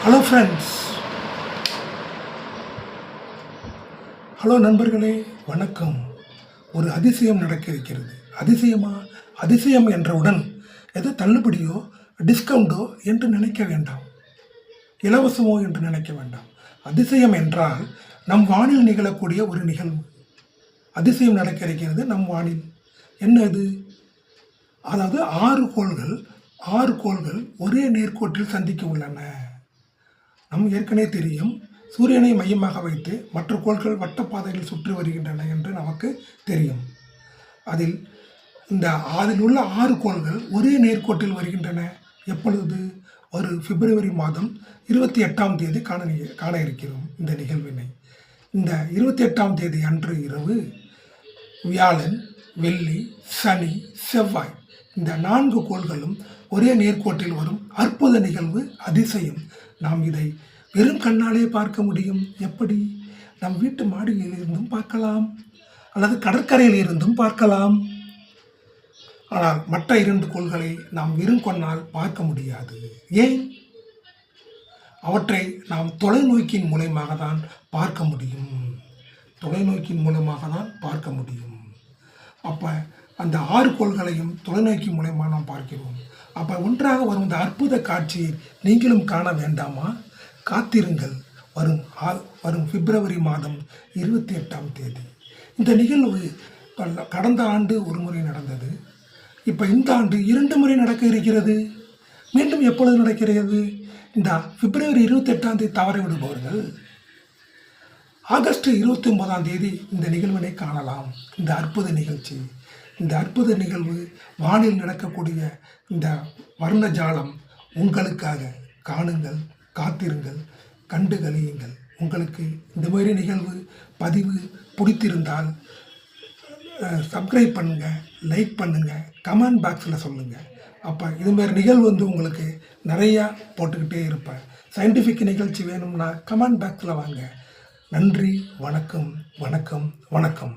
Hello friends, hello நண்பர்களே, வணக்கம். ஒரு அதிசயம் நடக்க இருக்கிறது. அதிசயம் என்றவுடன் எதோ தள்ளுபடியோ டிஸ்கவுண்டோ என்று நினைக்க வேண்டாம், இலவசமோ என்று நினைக்க வேண்டாம். அதிசயம் என்றால் நம் வானில் நிகழக்கூடிய ஒரு நிகழ்வு. அதிசயம் நடக்க இருக்கிறது நம் வானில். என்ன அது? அதாவது ஆறு கோள்கள் ஒரே நேர்கோட்டில் சந்திக்க உள்ளன. ஏற்கனவே தெரியும், சூரியனை மையமாக வைத்து மற்ற கோள்கள் வட்டப்பாதையில் சுற்றி வருகின்றன என்று நமக்கு தெரியும். அதில் உள்ள 6 கோள்கள் ஒரே நேர்கோட்டில் வருகின்றன. எப்பொழுது? ஒரு பிப்ரவரி மாதம் 28ஆம் தேதி காண இருக்கிறோம் இந்த நிகழ்வினை. இந்த 28ஆம் தேதி அன்று இரவு வியாழன், வெள்ளி, சனி, செவ்வாய் இந்த 4 கோள்களும் ஒரே நேர்கோட்டில் வரும் அற்புத நிகழ்வு, அதிசயம். நாம் இதை வெறும் கண்ணாலே பார்க்க முடியும். எப்படி? நம் வீட்டு மாடியில் இருந்தும் பார்க்கலாம், அல்லது கடற்கரையில் இருந்தும் பார்க்கலாம். ஆனால் மற்ற 2 கோள்களை நாம் வெறும் கண்ணால் பார்க்க முடியாது. ஏன்? அவற்றை நாம் தொலைநோக்கியின் மூலமாக தான் பார்க்க முடியும். அப்போ அந்த 6 கோள்களையும் தொலைநோக்கி மூலமாக நாம் பார்க்கிறோம். அப்போ ஒன்றாக வரும் இந்த அற்புத காட்சியை நீங்களும் காண வேண்டாமா? காத்திருங்கள். வரும் பிப்ரவரி மாதம் 28ஆம் தேதி இந்த நிகழ்வு கடந்த ஆண்டு ஒரு முறை நடந்தது. இப்போ இந்த ஆண்டு 2 முறை நடக்க இருக்கிறது. மீண்டும் எப்பொழுது நடக்கிறது? இந்த பிப்ரவரி 28ஆம் தேதி தவற விடுபவர்கள் ஆகஸ்ட் 29ஆம் தேதி இந்த நிகழ்வினை காணலாம். இந்த அற்புத நிகழ்ச்சி, இந்த அற்புத நிகழ்வு, வானில் நடக்கக்கூடிய இந்த வர்ண ஜாலம் உங்களுக்காக. காணுங்கள், காத்திருங்கள், கண்டு களியுங்கள். உங்களுக்கு இந்த மாதிரி நிகழ்வு பதிவு பிடித்திருந்தால் சப்ஸ்கிரைப் பண்ணுங்கள், லைக் பண்ணுங்கள், கமெண்ட் பாக்ஸில் சொல்லுங்கள். அப்போ இதுமாரி நிகழ்வு உங்களுக்கு நிறையா போட்டுக்கிட்டே இருப்பேன். சயின்டிஃபிக் நிகழ்ச்சி வேணும்னா கமெண்ட் பாக்ஸில் வாங்க. நன்றி, வணக்கம், வணக்கம், வணக்கம்.